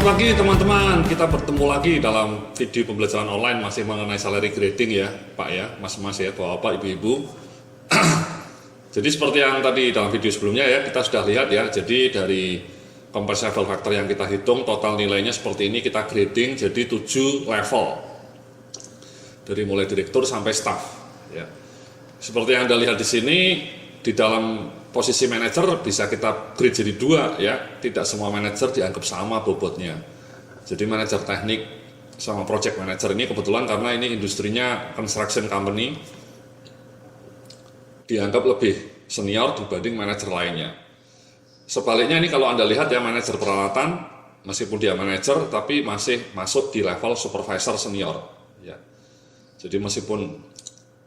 Selamat pagi teman-teman, kita bertemu lagi dalam video pembelajaran online masih mengenai salary grading ya Pak ya, mas-mas ya, bapak-bapak, ibu-ibu. Jadi seperti yang tadi dalam video sebelumnya ya, kita sudah lihat ya, jadi dari comparable factor yang kita hitung, total nilainya seperti ini, kita grading jadi 7 level. Dari mulai direktur sampai staff ya. Seperti yang Anda lihat di sini, di dalam posisi manajer bisa kita grade jadi 2 ya, tidak semua manajer dianggap sama bobotnya. Jadi manajer teknik sama project manager ini kebetulan karena ini industrinya construction company dianggap lebih senior dibanding manajer lainnya. Sebaliknya ini kalau Anda lihat ya, manajer peralatan meskipun dia manajer tapi masih masuk di level supervisor senior ya. Jadi meskipun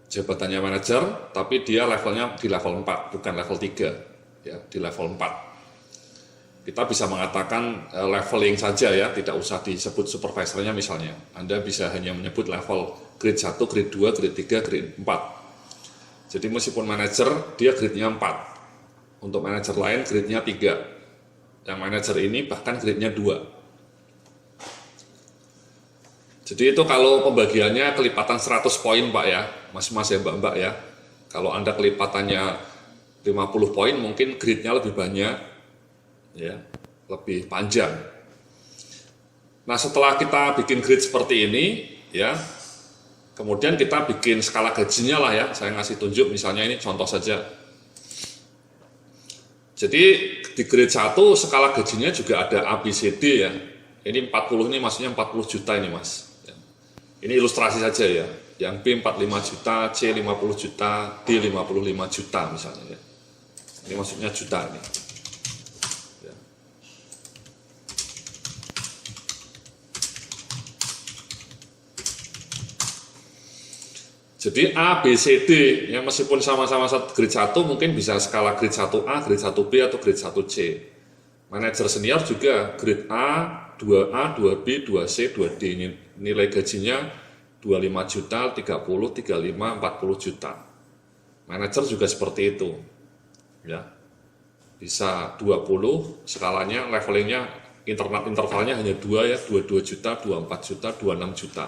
jabatannya manajer, tapi dia levelnya di level 4, bukan level 3, ya, di level 4. Kita bisa mengatakan leveling saja ya, tidak usah disebut supervisornya misalnya. Anda bisa hanya menyebut level grade 1, grade 2, grade 3, grade 4. Jadi meskipun manajer, dia grade-nya 4. Untuk manajer lain, grade-nya 3. Yang manajer ini bahkan grade-nya 2. Jadi itu kalau pembagiannya kelipatan 100 poin Pak ya, mas-mas ya mbak-mbak ya. Kalau Anda kelipatannya 50 poin mungkin grade-nya lebih banyak, ya, lebih panjang. Nah setelah kita bikin grade seperti ini, ya, kemudian kita bikin skala gajinya lah ya, saya ngasih tunjuk misalnya ini contoh saja. Jadi di grade 1 skala gajinya juga ada A, B, C, D ya. Ini 40 ini maksudnya 40 juta ini mas. Ini ilustrasi saja ya, yang B 45 juta, C 50 juta, D 55 juta misalnya ya. Ini maksudnya juta ini. Ya. Jadi A, B, C, D, ya meskipun sama-sama grade 1 mungkin bisa skala grade 1A, grade 1B atau grade 1C. Manajer senior juga grade A, 2A, 2B, 2C, 2D, ini nilai gajinya 25 juta, 30, 35, 40 juta. Manajer juga seperti itu. Ya. Bisa 20, skalanya, levelingnya, intervalnya hanya 2 ya, 22 juta, 24 juta, 26 juta.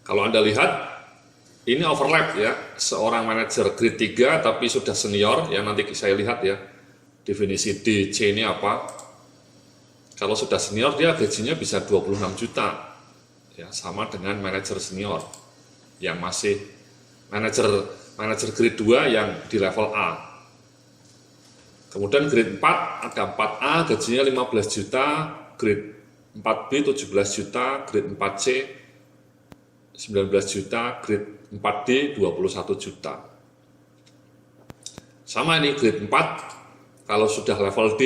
Kalau Anda lihat, ini overlap ya, seorang manajer grade 3 tapi sudah senior, ya nanti saya lihat ya, definisi D, C ini apa. Kalau sudah senior dia gajinya bisa 26 juta, ya sama dengan manajer senior yang masih manajer grade 2 yang di level A. Kemudian grade 4 ada 4A gajinya 15 juta, grade 4B 17 juta, grade 4C 19 juta, grade 4D 21 juta. Sama ini grade 4 kalau sudah level D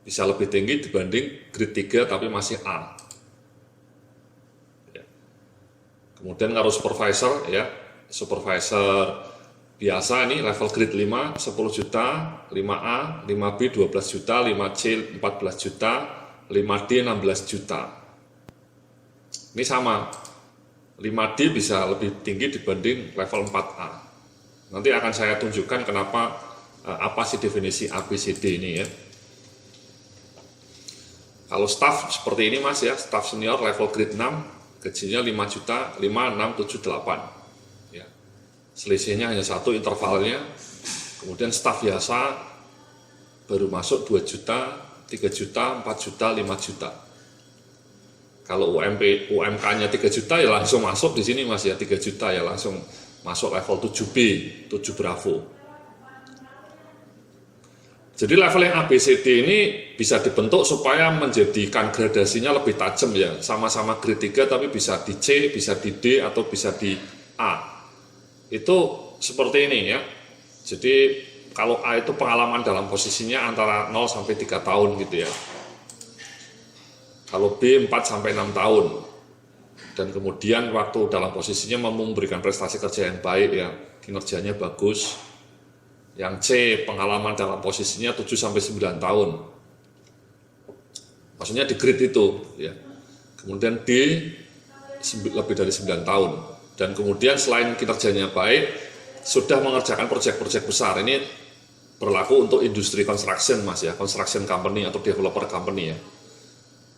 bisa lebih tinggi dibanding grade 3 tapi masih A. Ya. Kemudian kalau supervisor ya, supervisor biasa ini level grade 5 10 juta, 5A, 5B 12 juta, 5C 14 juta, 5D 16 juta. Ini sama, 5D bisa lebih tinggi dibanding level 4A. Nanti akan saya tunjukkan kenapa, apa sih definisi ABCD ini ya. Kalau staff seperti ini mas ya, staff senior level grade 6, gajinya 5 juta, 5, 6, 7, 8. Ya. Selisihnya hanya 1 intervalnya. Kemudian staff biasa baru masuk 2 juta, 3 juta, 4 juta, 5 juta. Kalau UMK-nya 3 juta ya langsung masuk di sini mas ya, 3 juta ya langsung masuk level 7B, 7 Bravo. Jadi level yang ABCD ini bisa dibentuk supaya menjadikan gradasinya lebih tajam ya. Sama-sama grade 3 tapi bisa di C, bisa di D, atau bisa di A. Itu seperti ini ya. Jadi kalau A itu pengalaman dalam posisinya antara 0 sampai 3 tahun gitu ya. Kalau B 4 sampai 6 tahun. Dan kemudian waktu dalam posisinya memberikan prestasi kerja yang baik ya. Kinerjanya bagus. Yang C pengalaman dalam posisinya 7 sampai 9 tahun. Maksudnya di grade itu ya. Kemudian D lebih dari 9 tahun. Dan kemudian selain kinerjanya baik, sudah mengerjakan proyek-proyek besar. Ini berlaku untuk industri construction Mas ya, construction company atau developer company ya.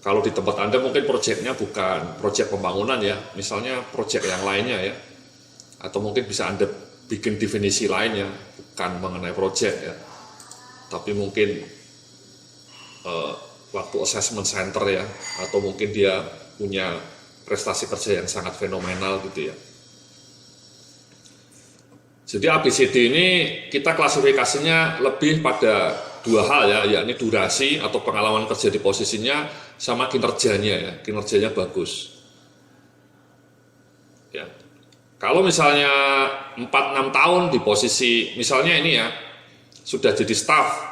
Kalau di tempat Anda mungkin proyeknya bukan proyek pembangunan ya, misalnya proyek yang lainnya ya, atau mungkin bisa Anda bikin definisi lainnya, bukan mengenai proyek ya, tapi mungkin waktu assessment center ya, atau mungkin dia punya prestasi kerja yang sangat fenomenal gitu ya. Jadi ABCD ini kita klasifikasinya lebih pada dua hal ya, yakni durasi atau pengalaman kerja di posisinya sama kinerjanya ya, kinerjanya bagus. Ya. Kalau misalnya 4-6 tahun di posisi, misalnya ini ya, sudah jadi staff,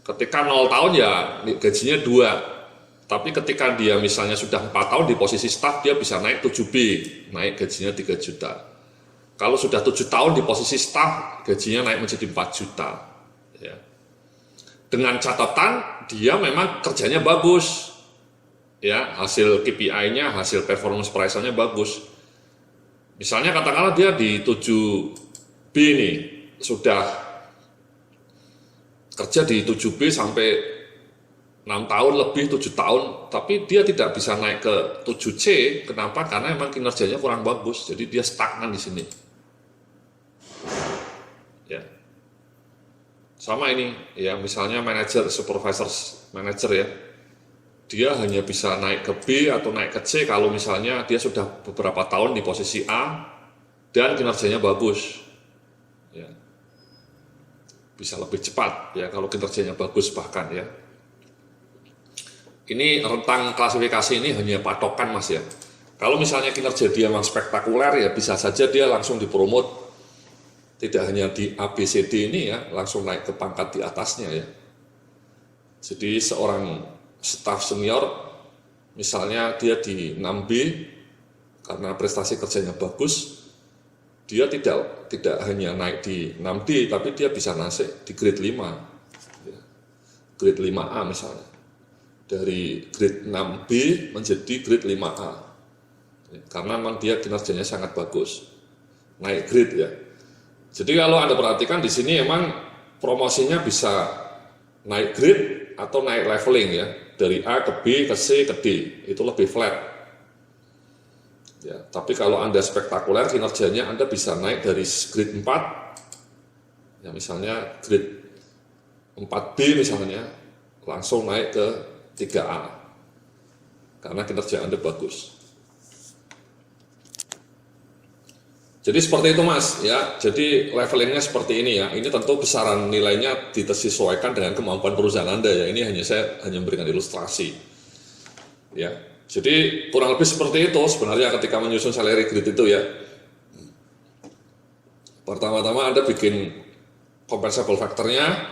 ketika 0 tahun ya gajinya 2, tapi ketika dia misalnya sudah 4 tahun di posisi staff, dia bisa naik 7B, naik gajinya 3 juta. Kalau sudah 7 tahun di posisi staff, gajinya naik menjadi 4 juta. Ya. Dengan catatan dia memang kerjanya bagus, ya, hasil KPI-nya, hasil performance appraisal-nya bagus. Misalnya katakanlah dia di 7B nih, sudah kerja di 7B sampai 6 tahun lebih, 7 tahun, tapi dia tidak bisa naik ke 7C. Kenapa? Karena memang kinerjanya kurang bagus, jadi dia stagnan di sini. Ya. Sama ini ya, misalnya manajer, supervisor manager ya, dia hanya bisa naik ke B atau naik ke C kalau misalnya dia sudah beberapa tahun di posisi A dan kinerjanya bagus ya, bisa lebih cepat ya kalau kinerjanya bagus bahkan ya. Ini rentang klasifikasi ini hanya patokan Mas ya. Kalau misalnya kinerja dia memang spektakuler ya, bisa saja dia langsung dipromot, tidak hanya di ABCD ini ya, langsung naik ke pangkat di atasnya ya. Jadi seorang staf senior, misalnya dia di 6B, karena prestasi kerjanya bagus, dia tidak hanya naik di 6D, tapi dia bisa naik di grade 5, ya. Grade 5A misalnya. Dari grade 6B menjadi grade 5A, ya, karena memang dia kinerjanya sangat bagus, naik grade ya. Jadi kalau Anda perhatikan di sini emang promosinya bisa naik grade atau naik leveling ya, dari A ke B ke C ke D, itu lebih flat. Ya, tapi kalau Anda spektakuler kinerjanya, Anda bisa naik dari grade 4, ya misalnya grade 4B misalnya, langsung naik ke 3A, karena kinerja Anda bagus. Jadi seperti itu Mas ya, jadi levelingnya seperti ini ya. Ini tentu besaran nilainya disesuaikan dengan kemampuan perusahaan Anda ya. Ini saya hanya memberikan ilustrasi ya. Jadi kurang lebih seperti itu sebenarnya ketika menyusun salary grid itu ya. Pertama-tama Anda bikin compensable factor-nya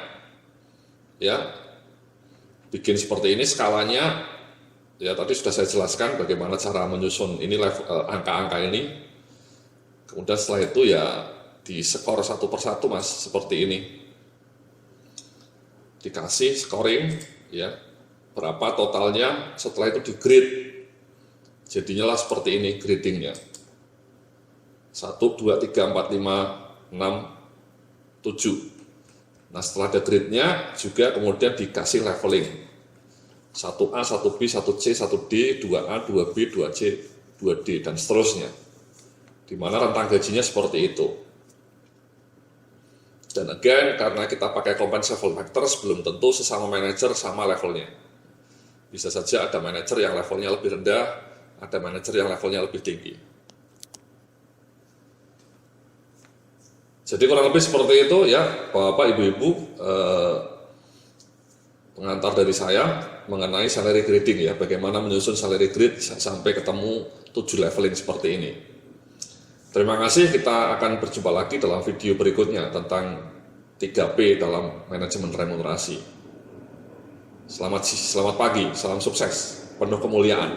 ya, bikin seperti ini skalanya ya. Tadi sudah saya jelaskan bagaimana cara menyusun ini angka-angka ini. Kemudian setelah itu ya di skor satu persatu Mas, seperti ini. Dikasih scoring ya, berapa totalnya, setelah itu di grade. Jadinya lah seperti ini gradingnya. 1, 2, 3, 4, 5, 6, 7. Nah setelah ada grade-nya juga kemudian dikasih leveling. 1A, 1B, 1C, 1D, 2A, 2B, 2C, 2D, dan seterusnya. Di mana rentang gajinya seperti itu. Dan again, karena kita pakai compensable factors, belum tentu sesama manajer sama levelnya. Bisa saja ada manajer yang levelnya lebih rendah, ada manajer yang levelnya lebih tinggi. Jadi kurang lebih seperti itu ya, Bapak Ibu-Ibu, pengantar dari saya mengenai salary grading ya, bagaimana menyusun salary grade sampai ketemu 7 leveling seperti ini. Terima kasih, kita akan berjumpa lagi dalam video berikutnya tentang 3P dalam manajemen remunerasi. Selamat pagi, salam sukses, penuh kemuliaan.